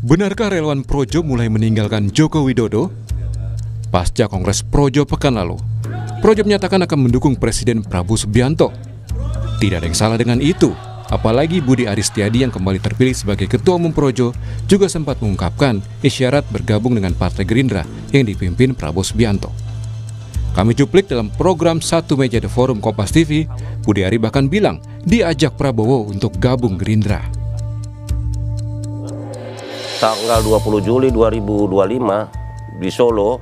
Benarkah relawan Projo mulai meninggalkan Joko Widodo? Pasca Kongres Projo pekan lalu, Projo menyatakan akan mendukung Presiden Prabowo Subianto. Tidak ada yang salah dengan itu, apalagi Budi Aris Setiadi yang kembali terpilih sebagai Ketua Umum Projo juga sempat mengungkapkan isyarat bergabung dengan Partai Gerindra yang dipimpin Prabowo Subianto. Kami cuplik dalam program Satu Meja The Forum Kompas TV, Budi Ari bahkan bilang diajak Prabowo untuk gabung Gerindra. Tanggal 20 Juli 2025 di Solo,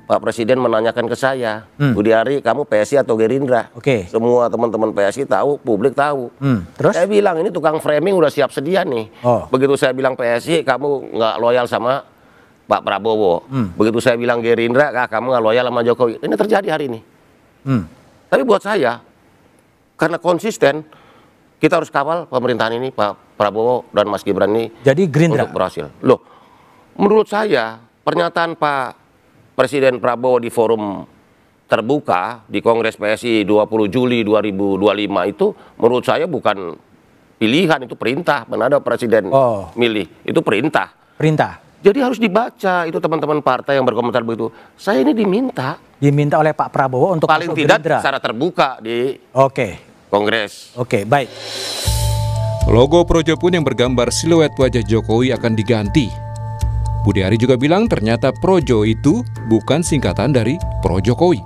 Pak Presiden menanyakan ke saya, Budi Ari, kamu PSI atau Gerindra? Oke. Semua teman-teman PSI tahu, publik tahu. Terus? Saya bilang ini tukang framing udah siap sedia nih. Begitu saya bilang PSI, kamu nggak loyal sama Pak Prabowo. Begitu saya bilang Gerindra, kamu nggak loyal sama Jokowi. Ini terjadi hari ini. Tapi buat saya, karena konsisten, kita harus kawal pemerintahan ini, Pak Prabowo dan Mas Gibran ini. Jadi Gerindra untuk berhasil. Loh, menurut saya pernyataan Pak Presiden Prabowo di forum terbuka di Kongres PSI 20 Juli 2025 itu menurut saya bukan pilihan, itu perintah. Mana ada Presiden milih, itu perintah. Perintah. Jadi harus dibaca itu teman-teman partai yang berkomentar begitu. Saya ini diminta oleh Pak Prabowo untuk paling masuk tidak Gerindra secara terbuka di Kongres. Oke, baik. Logo Projo pun yang bergambar siluet wajah Jokowi akan diganti. Budi Ari juga bilang ternyata Projo itu bukan singkatan dari Pro Jokowi.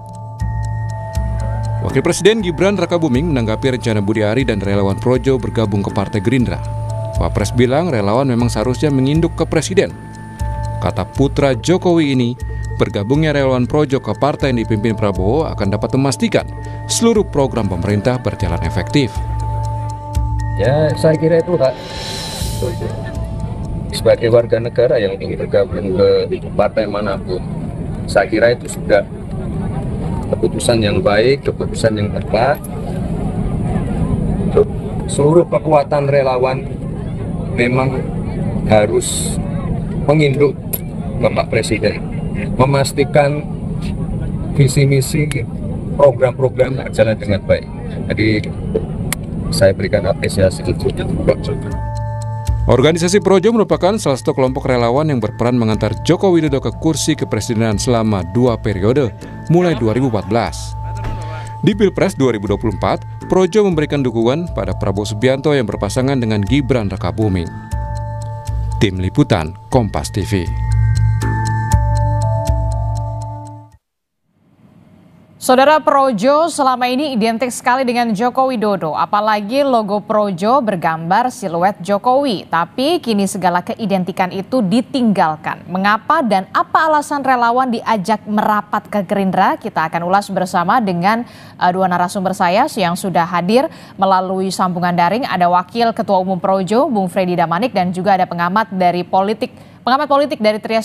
Wakil Presiden Gibran Rakabuming menanggapi rencana Budi Ari dan relawan Projo bergabung ke Partai Gerindra. Wapres bilang relawan memang seharusnya menginduk ke Presiden. Kata putra Jokowi ini, bergabungnya relawan Projo ke partai yang dipimpin Prabowo akan dapat memastikan seluruh program pemerintah berjalan efektif. Ya, saya kira itu hak sebagai warga negara yang ingin bergabung ke partai manapun. Saya kira itu sudah keputusan yang baik, keputusan yang tepat. Seluruh kekuatan relawan memang harus menginduk Bapak Presiden, memastikan visi misi program-program berjalan dengan baik. Jadi saya berikan apresiasi. Organisasi Projo merupakan salah satu kelompok relawan yang berperan mengantar Joko Widodo ke kursi kepresidenan selama 2 periode, mulai 2014. Di Pilpres 2024, Projo memberikan dukungan pada Prabowo Subianto yang berpasangan dengan Gibran Rakabuming. Tim Liputan Kompas TV. Saudara, Projo selama ini identik sekali dengan Joko Widodo, apalagi logo Projo bergambar siluet Jokowi. Tapi kini segala keidentikan itu ditinggalkan. Mengapa dan apa alasan relawan diajak merapat ke Gerindra? Kita akan ulas bersama dengan dua narasumber saya yang sudah hadir melalui sambungan daring. Ada Wakil Ketua Umum Projo, Bung Freddy Damanik, dan juga ada pengamat politik dari Trias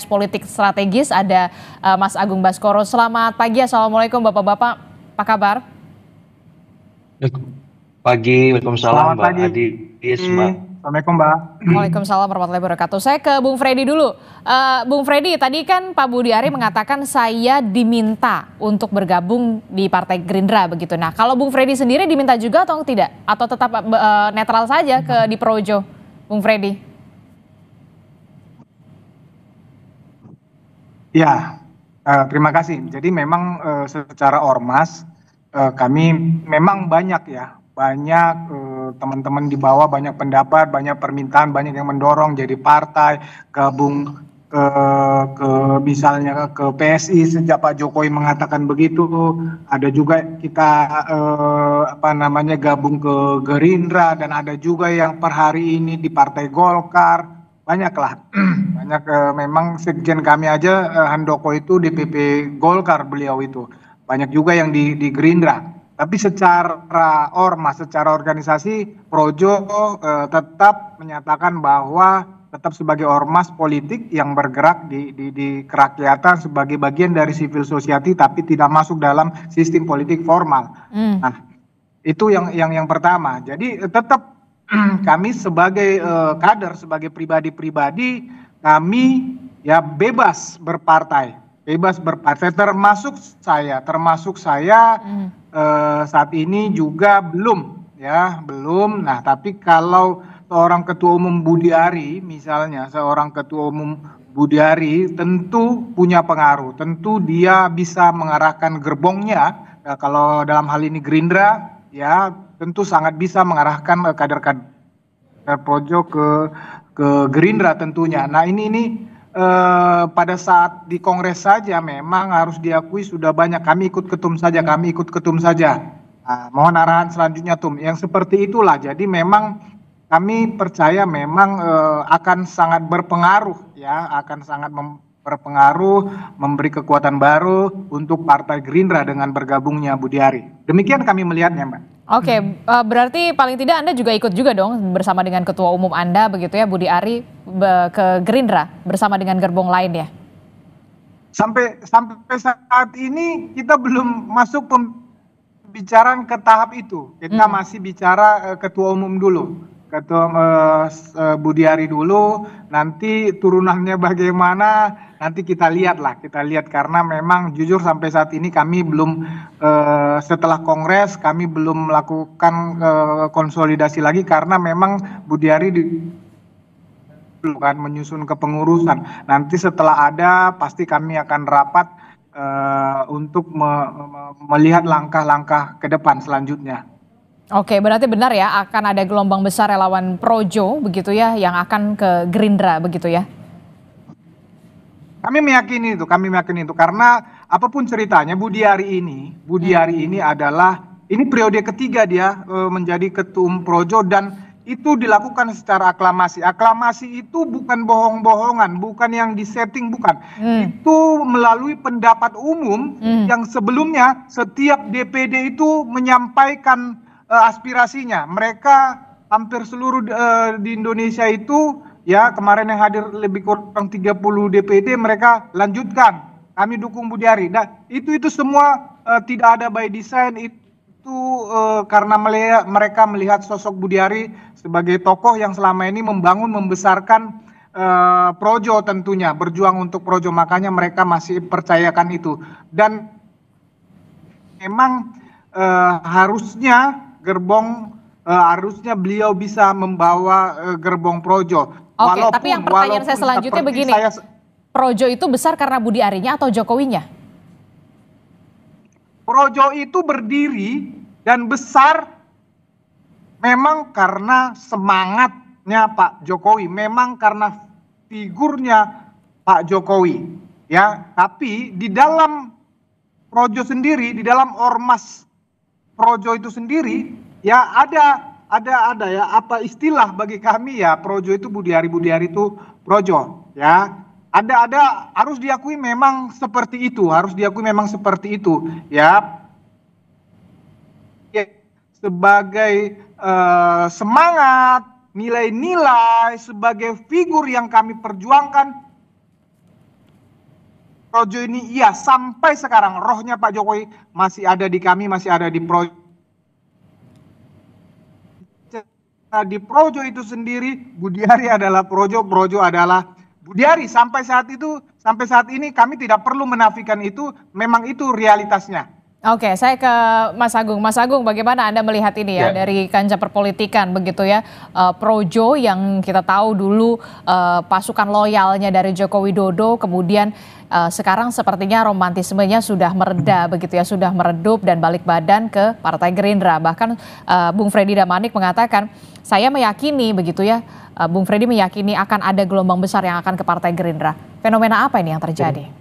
Politik Strategis, ada Mas Agung Baskoro. Selamat pagi, assalamualaikum Bapak-Bapak, apa kabar? Pagi, waalaikumsalam. Selamat pagi. Assalamualaikum Mbak. Waalaikumsalam warahmatullahi wabarakatuh. Saya ke Bung Freddy dulu. Bung Freddy, tadi kan Pak Budi Ari mengatakan saya diminta untuk bergabung di Partai Gerindra begitu. Nah, kalau Bung Freddy sendiri diminta juga atau tidak? Atau tetap netral saja di Projo, Bung Freddy? Ya, terima kasih. Jadi memang secara ormas kami memang banyak teman-teman di bawah, banyak pendapat, banyak permintaan, banyak yang mendorong jadi partai, gabung ke misalnya ke PSI sejak Pak Jokowi mengatakan begitu. Ada juga kita gabung ke Gerindra, dan ada juga yang per hari ini di Partai Golkar. Banyaklah, memang sekjen kami aja Handoko itu DPP Golkar, beliau itu banyak juga yang di Gerindra. Tapi secara ormas, secara organisasi, Projo tetap menyatakan bahwa tetap sebagai ormas politik yang bergerak di kerakyatan sebagai bagian dari civil society, tapi tidak masuk dalam sistem politik formal. Nah, itu yang pertama. Jadi tetap kami sebagai kader, sebagai pribadi-pribadi, kami ya bebas berpartai, termasuk saya saat ini juga belum. Nah, tapi kalau seorang ketua umum Budi Ari, misalnya seorang ketua umum Budi Ari tentu punya pengaruh, tentu dia bisa mengarahkan gerbongnya. Kalau dalam hal ini Gerindra, ya tentu sangat bisa mengarahkan kader-kader Projo ke Gerindra tentunya. Nah ini pada saat di Kongres saja memang harus diakui sudah banyak. Kami ikut ketum saja. Nah, mohon arahan selanjutnya Tum. Yang seperti itulah. Jadi memang kami percaya memang akan sangat berpengaruh ya, akan sangat berpengaruh, memberi kekuatan baru untuk Partai Gerindra dengan bergabungnya Budi Ari. Demikian kami melihatnya, Mbak. Oke, berarti paling tidak Anda juga ikut juga dong bersama dengan ketua umum Anda begitu ya, Budi Ari ke Gerindra bersama dengan gerbong lain ya? Sampai saat ini kita belum masuk pembicaraan ke tahap itu. Kita masih bicara ketua umum dulu. Ketua Budi Ari dulu, nanti turunannya bagaimana, nanti kita lihat karena memang jujur sampai saat ini kami belum setelah Kongres kami belum melakukan konsolidasi lagi karena memang Budi Ari bukan menyusun kepengurusan. Nanti setelah ada pasti kami akan rapat untuk melihat langkah-langkah ke depan selanjutnya. Oke, berarti benar ya akan ada gelombang besar relawan Projo begitu ya yang akan ke Gerindra begitu ya? Kami meyakini itu karena apapun ceritanya Budi Ari ini adalah ini periode ketiga dia menjadi ketum Projo dan itu dilakukan secara aklamasi. Aklamasi itu bukan bohong-bohongan, bukan yang disetting, bukan. Itu melalui pendapat umum yang sebelumnya setiap DPD itu menyampaikan aspirasinya. Mereka hampir seluruh di Indonesia itu ya kemarin yang hadir lebih kurang 30 DPD mereka lanjutkan. Kami dukung Budi Ari. Dan itu semua tidak ada by design itu karena mereka melihat sosok Budi Ari sebagai tokoh yang selama ini membangun membesarkan Projo tentunya, berjuang untuk Projo, makanya mereka masih percayakan itu. Dan memang harusnya beliau bisa membawa gerbong Projo. Oke, tapi yang pertanyaan saya selanjutnya begini, Projo itu besar karena Budi Arinya atau Jokowinya? Projo itu berdiri dan besar memang karena semangatnya Pak Jokowi, memang karena figurnya Pak Jokowi, ya. Tapi di dalam Projo sendiri, di dalam ormas Projo itu sendiri ya ada ya apa istilah bagi kami ya Projo itu Budi Ari itu Projo ya, ada harus diakui memang seperti itu ya, sebagai semangat, nilai-nilai, sebagai figur yang kami perjuangkan Projo ini iya sampai sekarang rohnya Pak Jokowi masih ada di kami, masih ada di Projo. Di Projo itu sendiri Budi Ari adalah Projo, Projo adalah Budi Ari. Sampai saat ini kami tidak perlu menafikan itu, memang itu realitasnya. Oke, saya ke Mas Agung. Mas Agung, bagaimana Anda melihat ini ya dari kancah perpolitikan begitu ya, Projo yang kita tahu dulu pasukan loyalnya dari Joko Widodo, kemudian sekarang sepertinya romantismenya sudah mereda begitu ya, sudah meredup dan balik badan ke Partai Gerindra. Bahkan Bung Freddy Damanik mengatakan, saya meyakini begitu ya, Bung Freddy meyakini akan ada gelombang besar yang akan ke Partai Gerindra. Fenomena apa ini yang terjadi?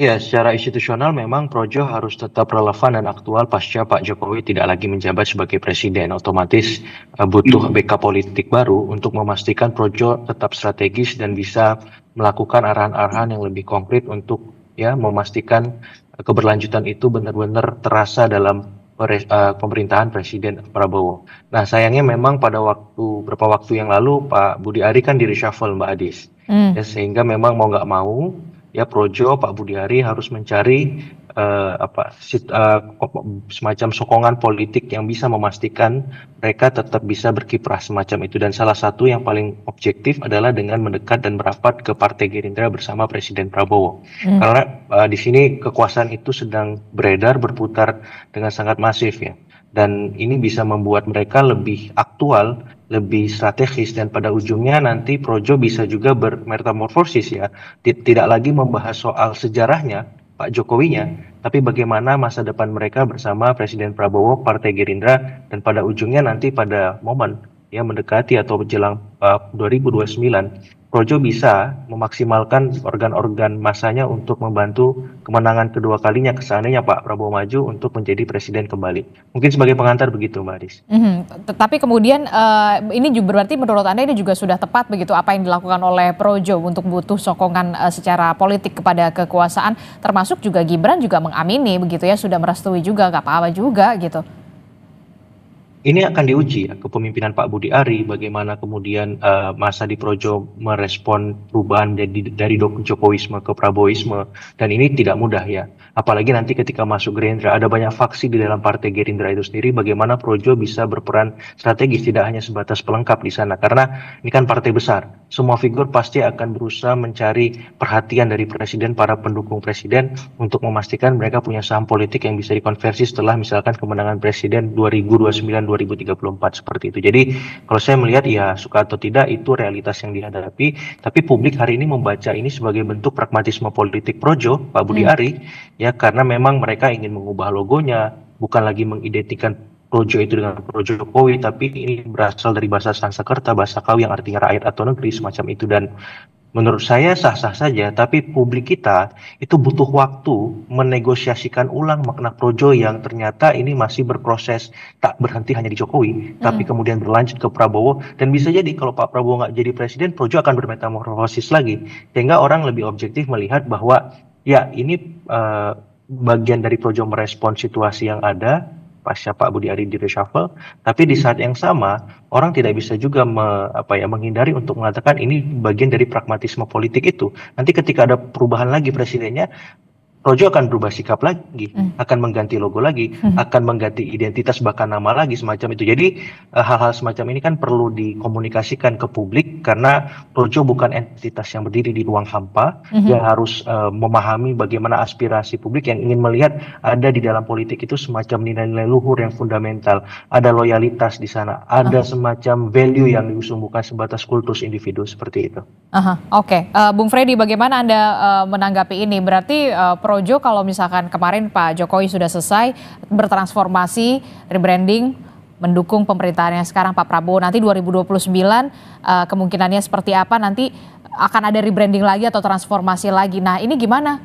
Ya, secara institusional memang Projo harus tetap relevan dan aktual pasca Pak Jokowi tidak lagi menjabat sebagai presiden. Otomatis butuh backup politik baru untuk memastikan Projo tetap strategis dan bisa melakukan arahan-arahan yang lebih konkret untuk ya memastikan keberlanjutan itu benar-benar terasa dalam pemerintahan Presiden Prabowo. Nah, sayangnya memang pada beberapa waktu yang lalu Pak Budi Ari kan di reshuffle, Mbak Adis. Ya, sehingga memang mau nggak mau ya Projo, Pak Budi Ari harus mencari semacam sokongan politik yang bisa memastikan mereka tetap bisa berkiprah semacam itu, dan salah satu yang paling objektif adalah dengan mendekat dan merapat ke Partai Gerindra bersama Presiden Prabowo. Karena di sini kekuasaan itu sedang beredar, berputar dengan sangat masif ya. dan ini bisa membuat mereka lebih aktual, lebih strategis, dan pada ujungnya nanti Projo bisa juga bermetamorfosis ya, tidak lagi membahas soal sejarahnya Pak Jokowinya, tapi bagaimana masa depan mereka bersama Presiden Prabowo, Partai Gerindra, dan pada ujungnya nanti pada momen ya mendekati atau jelang 2029, Projo bisa memaksimalkan organ-organ masanya untuk membantu kemenangan kedua kalinya kesananya Pak Prabowo maju untuk menjadi presiden kembali. Mungkin sebagai pengantar begitu, Mbak Aris. Tetapi kemudian ini juga berarti menurut Anda ini juga sudah tepat begitu apa yang dilakukan oleh Projo untuk butuh sokongan secara politik kepada kekuasaan, termasuk juga Gibran juga mengamini begitu ya, sudah merestui juga, gak apa-apa juga gitu. Ini akan diuji ya, kepemimpinan Pak Budi Ari, bagaimana kemudian masa di Projo merespon perubahan dari Jokowisme ke Prabowisme, dan ini tidak mudah ya. Apalagi nanti ketika masuk Gerindra, ada banyak faksi di dalam Partai Gerindra itu sendiri, bagaimana Projo bisa berperan strategis, tidak hanya sebatas pelengkap di sana, karena ini kan partai besar. Semua figur pasti akan berusaha mencari perhatian dari presiden, para pendukung presiden, untuk memastikan mereka punya saham politik yang bisa dikonversi setelah misalkan kemenangan presiden 2029-2034 seperti itu. Jadi kalau saya melihat ya suka atau tidak itu realitas yang dihadapi, tapi publik hari ini membaca ini sebagai bentuk pragmatisme politik Projo, Pak Budi Ari, ya karena memang mereka ingin mengubah logonya, bukan lagi mengidentikan Projo itu dengan Projo Jokowi, tapi ini berasal dari bahasa Sanskerta, bahasa Kawi yang artinya rakyat atau negeri, semacam itu. Dan menurut saya sah-sah saja, tapi publik kita itu butuh waktu menegosiasikan ulang makna Projo yang ternyata ini masih berproses, tak berhenti hanya di Jokowi, tapi kemudian berlanjut ke Prabowo, dan bisa jadi kalau Pak Prabowo nggak jadi presiden, Projo akan bermetamorfosis lagi, sehingga orang lebih objektif melihat bahwa ya ini bagian dari Projo merespon situasi yang ada pasca Pak Budi Ari di reshuffle, tapi di saat yang sama orang tidak bisa juga menghindari untuk mengatakan ini bagian dari pragmatisme politik itu. Nanti ketika ada perubahan lagi presidennya, Projo akan berubah sikap lagi, akan mengganti logo lagi, akan mengganti identitas bahkan nama lagi semacam itu. Jadi hal-hal semacam ini kan perlu dikomunikasikan ke publik karena Projo bukan entitas yang berdiri di ruang hampa. Dia harus memahami bagaimana aspirasi publik yang ingin melihat ada di dalam politik itu semacam nilai-nilai luhur yang fundamental, ada loyalitas di sana, ada semacam value yang diusung bukan sebatas kultus individu seperti itu. Oke. Bung Freddy, bagaimana Anda menanggapi ini? Berarti Projo kalau misalkan kemarin Pak Jokowi sudah selesai bertransformasi, rebranding, mendukung pemerintahannya sekarang Pak Prabowo, nanti 2029 kemungkinannya seperti apa, nanti akan ada rebranding lagi atau transformasi lagi. Nah ini gimana?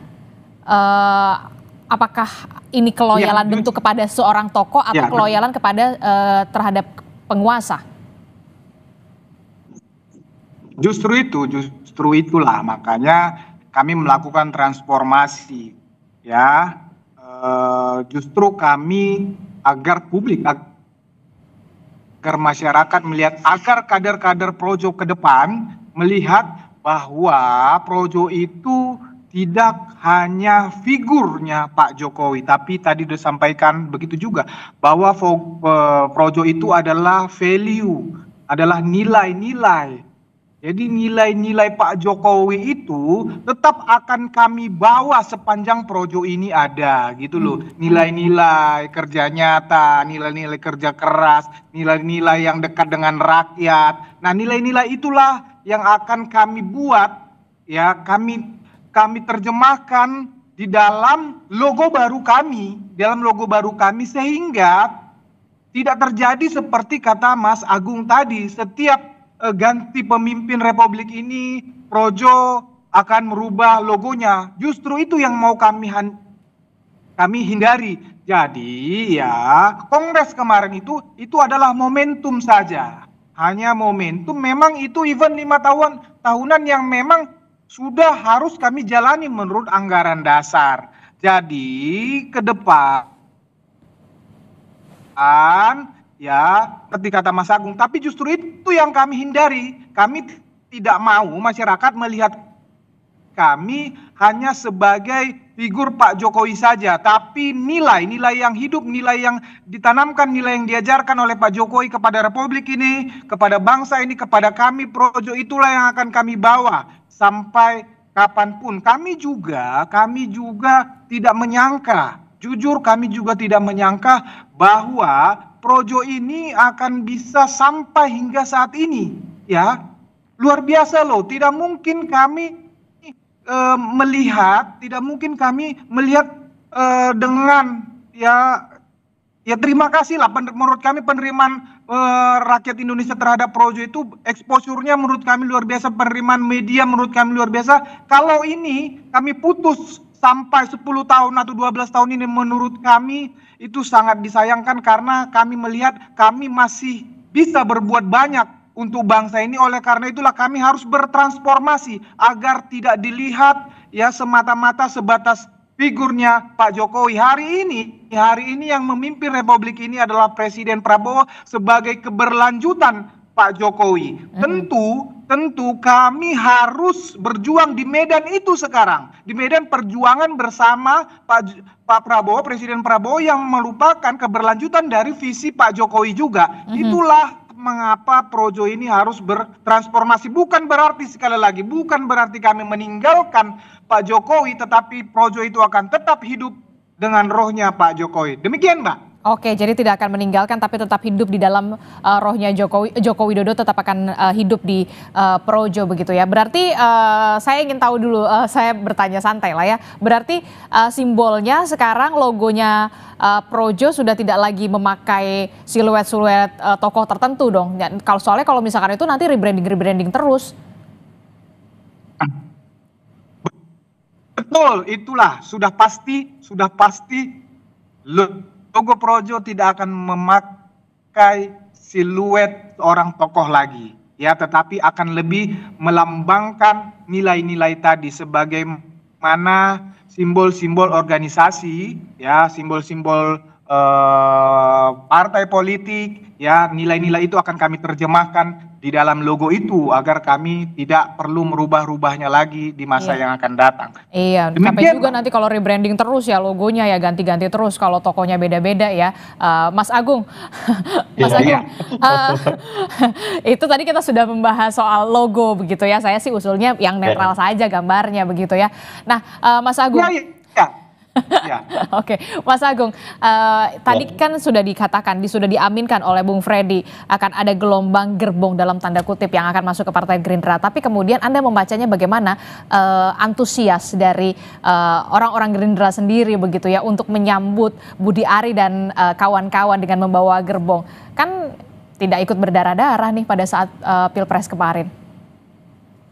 Apakah ini keloyalan bentuk kepada seorang tokoh atau keloyalan kepada terhadap penguasa? Justru itulah makanya kami melakukan transformasi, ya. Justru kami agar publik, agar masyarakat melihat, agar kader-kader Projo ke depan melihat bahwa Projo itu tidak hanya figurnya Pak Jokowi, tapi tadi sudah sampaikan begitu juga bahwa Projo itu adalah value, adalah nilai-nilai. Jadi nilai-nilai Pak Jokowi itu tetap akan kami bawa sepanjang Projo ini ada gitu loh. Nilai-nilai kerja nyata, nilai-nilai kerja keras, nilai-nilai yang dekat dengan rakyat. Nah nilai-nilai itulah yang akan kami buat, ya kami terjemahkan di dalam logo baru kami, sehingga tidak terjadi seperti kata Mas Agung tadi, setiap ganti pemimpin republik ini Projo akan merubah logonya. Justru itu yang mau kami hindari. Jadi ya kongres kemarin itu adalah momentum saja, hanya momentum. Memang itu event 5 tahunan yang memang sudah harus kami jalani menurut anggaran dasar. Jadi ke depan ya, seperti kata Mas Agung, tapi justru itu yang kami hindari. Kami tidak mau masyarakat melihat kami hanya sebagai figur Pak Jokowi saja, tapi nilai-nilai yang hidup, nilai yang ditanamkan, nilai yang diajarkan oleh Pak Jokowi kepada Republik ini, kepada bangsa ini, kepada kami Projo, itulah yang akan kami bawa sampai kapanpun. Kami juga tidak menyangka jujur kami juga tidak menyangka bahwa projo ini akan bisa sampai hingga saat ini, ya. Luar biasa loh, tidak mungkin kami tidak mungkin kami melihat dengan ya terima kasih lah, menurut kami penerimaan rakyat Indonesia terhadap projo itu exposure-nya menurut kami luar biasa, penerimaan media menurut kami luar biasa. Kalau ini kami putus sampai 10 tahun atau 12 tahun ini, menurut kami itu sangat disayangkan karena kami melihat kami masih bisa berbuat banyak untuk bangsa ini. Oleh karena itulah kami harus bertransformasi agar tidak dilihat ya semata-mata sebatas figurnya Pak Jokowi. Hari ini yang memimpin Republik ini adalah Presiden Prabowo sebagai keberlanjutan Pak Jokowi. Tentu kami harus berjuang di medan itu sekarang. Di medan perjuangan bersama Pak Prabowo, Presiden Prabowo yang merupakan keberlanjutan dari visi Pak Jokowi juga. Itulah mengapa projo ini harus bertransformasi. Bukan berarti, sekali lagi, bukan berarti kami meninggalkan Pak Jokowi, tetapi projo itu akan tetap hidup dengan rohnya Pak Jokowi. Demikian, Mbak. Oke, jadi tidak akan meninggalkan tapi tetap hidup di dalam rohnya Joko Widodo, tetap akan hidup di projo begitu ya. Berarti saya ingin tahu dulu, saya bertanya santai lah ya. Berarti simbolnya sekarang logonya projo sudah tidak lagi memakai siluet-siluet tokoh tertentu dong. Soalnya kalau misalkan itu nanti rebranding terus. Betul, itulah sudah pasti logo projo tidak akan memakai siluet orang tokoh lagi, ya, tetapi akan lebih melambangkan nilai-nilai tadi sebagaimana simbol-simbol organisasi, ya, simbol-simbol partai politik, ya, nilai-nilai itu akan kami terjemahkan di dalam logo itu agar kami tidak perlu merubah-rubahnya lagi di masa yang akan datang. Iya, sampai juga nanti kalau rebranding terus ya logonya ya ganti-ganti terus kalau tokonya beda-beda ya. Mas Agung, itu tadi kita sudah membahas soal logo begitu ya. Saya sih usulnya yang netral saja gambarnya begitu ya. Nah, Mas Agung. Ya. Oke, Mas Agung, tadi kan sudah dikatakan, sudah diaminkan oleh Bung Freddy akan ada gelombang gerbong dalam tanda kutip yang akan masuk ke Partai Gerindra. Tapi kemudian Anda membacanya bagaimana antusias dari orang-orang Gerindra sendiri begitu ya untuk menyambut Budi Ari dan kawan-kawan dengan membawa gerbong. Kan tidak ikut berdarah-darah nih pada saat Pilpres kemarin.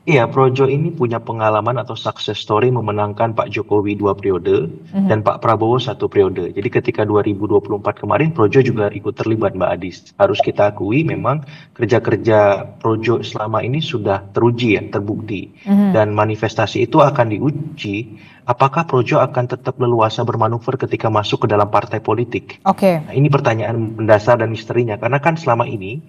Iya, projo ini punya pengalaman atau success story memenangkan Pak Jokowi 2 periode dan Pak Prabowo 1 periode. Jadi ketika 2024 kemarin projo juga ikut terlibat, Mbak Adis. Harus kita akui memang kerja-kerja projo selama ini sudah teruji ya, terbukti. Dan manifestasi itu akan diuji apakah projo akan tetap leluasa bermanuver ketika masuk ke dalam partai politik. Nah, ini pertanyaan mendasar dan misterinya karena kan selama ini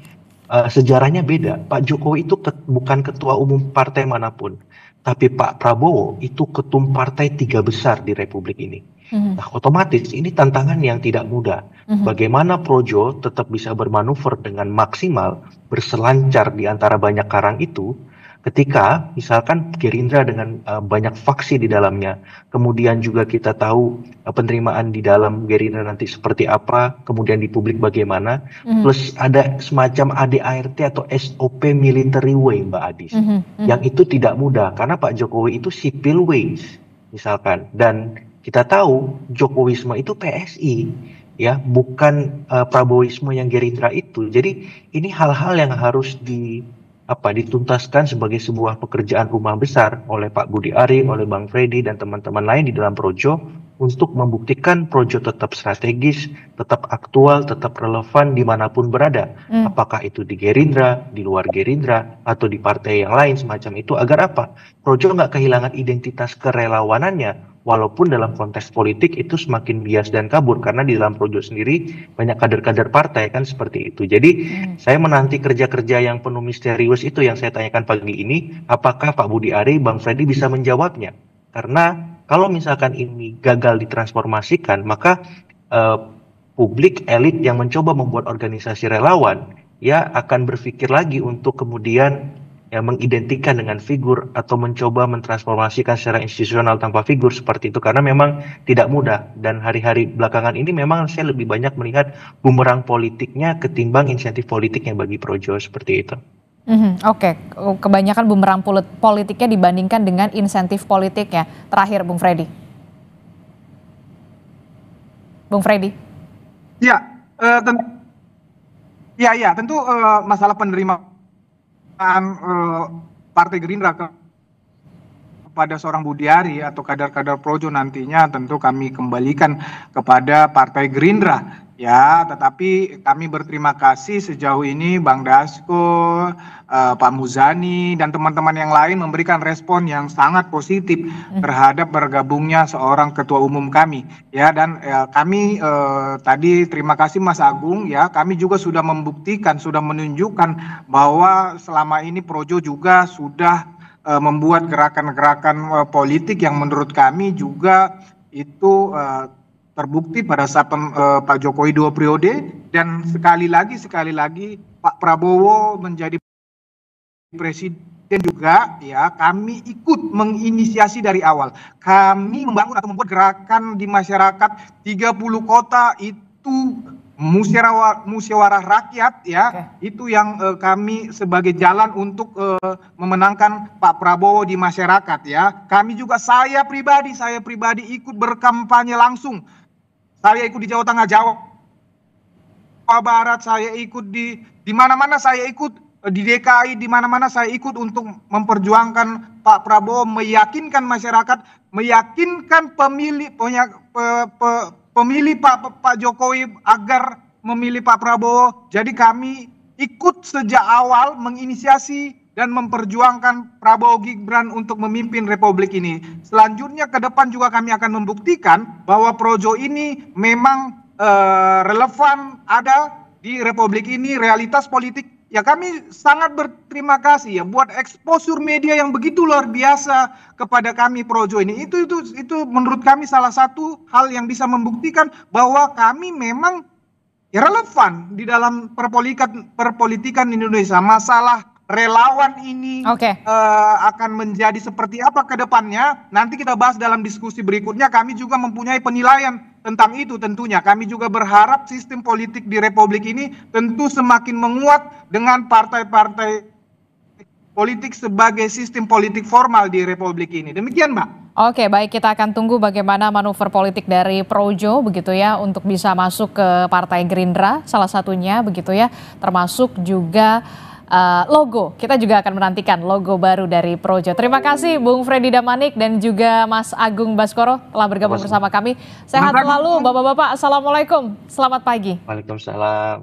sejarahnya beda. Pak Jokowi itu bukan ketua umum partai manapun, tapi Pak Prabowo itu ketum partai 3 besar di Republik ini. Nah, otomatis ini tantangan yang tidak mudah. Bagaimana projo tetap bisa bermanuver dengan maksimal, berselancar di antara banyak karang itu, ketika misalkan Gerindra dengan banyak faksi di dalamnya, kemudian juga kita tahu penerimaan di dalam Gerindra nanti seperti apa, kemudian di publik bagaimana, plus ada semacam ADART atau SOP military way, Mbak Adis, yang itu tidak mudah karena Pak Jokowi itu civil ways misalkan, dan kita tahu Jokowisme itu PSI, ya, bukan Prabowisme yang Gerindra itu. Jadi ini hal-hal yang harus dituntaskan sebagai sebuah pekerjaan rumah besar oleh Pak Budi Ari, oleh Bang Freddy dan teman-teman lain di dalam projo untuk membuktikan projo tetap strategis, tetap aktual, tetap relevan dimanapun berada. Apakah itu di Gerindra, di luar Gerindra, atau di partai yang lain semacam itu, agar apa? Projo nggak kehilangan identitas kerelawanannya. Walaupun dalam konteks politik itu semakin bias dan kabur karena di dalam projo sendiri banyak kader-kader partai kan seperti itu. Jadi saya menanti kerja-kerja yang penuh misterius itu yang saya tanyakan pagi ini, apakah Pak Budi Ari, Bang Freddy bisa menjawabnya? Karena kalau misalkan ini gagal ditransformasikan, maka publik elit yang mencoba membuat organisasi relawan ya akan berpikir lagi untuk kemudian mengidentikan dengan figur atau mencoba mentransformasikan secara institusional tanpa figur seperti itu, karena memang tidak mudah. Dan hari-hari belakangan ini memang saya lebih banyak melihat bumerang politiknya ketimbang insentif politiknya bagi Projo seperti itu. Oke, kebanyakan bumerang politiknya dibandingkan dengan insentif politiknya. Terakhir, Bung Freddy. Ya, tentu masalah penerimaan Partai Gerindra kepada seorang Budiari atau kader-kader Projo nantinya tentu kami kembalikan kepada Partai Gerindra. Ya, tetapi kami berterima kasih sejauh ini Bang Dasko, Pak Muzani, dan teman-teman yang lain memberikan respon yang sangat positif terhadap bergabungnya seorang ketua umum kami. Ya, dan kami tadi terima kasih Mas Agung. Ya, kami juga sudah membuktikan, sudah menunjukkan bahwa selama ini Projo juga sudah membuat gerakan-gerakan politik yang menurut kami juga itu terbukti pada saat Pak Jokowi 2 periode, dan sekali lagi Pak Prabowo menjadi presiden juga, ya kami ikut menginisiasi dari awal. Kami membangun atau membuat gerakan di masyarakat 30 kota itu musyawarah rakyat, ya. Itu yang kami sebagai jalan untuk memenangkan Pak Prabowo di masyarakat, ya. Kami juga saya pribadi ikut berkampanye langsung. Saya ikut di Jawa Tengah, Jawa Barat, saya ikut di mana-mana, saya ikut di DKI, di mana-mana saya ikut untuk memperjuangkan Pak Prabowo, meyakinkan masyarakat, meyakinkan pemilih Pak Jokowi agar memilih Pak Prabowo. Jadi kami ikut sejak awal menginisiasi dan memperjuangkan Prabowo Gibran untuk memimpin Republik ini. Selanjutnya ke depan juga kami akan membuktikan bahwa Projo ini memang relevan ada di Republik ini, realitas politik. Ya, kami sangat berterima kasih ya buat exposure media yang begitu luar biasa kepada kami Projo ini. Itu menurut kami salah satu hal yang bisa membuktikan bahwa kami memang ya relevan di dalam perpolitikan Indonesia. Masalah relawan ini akan menjadi seperti apa ke depannya, nanti kita bahas dalam diskusi berikutnya. Kami juga mempunyai penilaian tentang itu tentunya. Kami juga berharap sistem politik di Republik ini tentu semakin menguat dengan partai-partai politik sebagai sistem politik formal di Republik ini. Demikian, Mbak. Oke, baik, kita akan tunggu bagaimana manuver politik dari Projo begitu ya untuk bisa masuk ke Partai Gerindra salah satunya begitu ya, termasuk juga logo. Kita juga akan menantikan logo baru dari Projo. Terima kasih Bung Freddy Damanik dan juga Mas Agung Baskoro telah bergabung bersama kami. Sehat selalu Bapak-bapak. Assalamualaikum. Selamat pagi. Waalaikumsalam.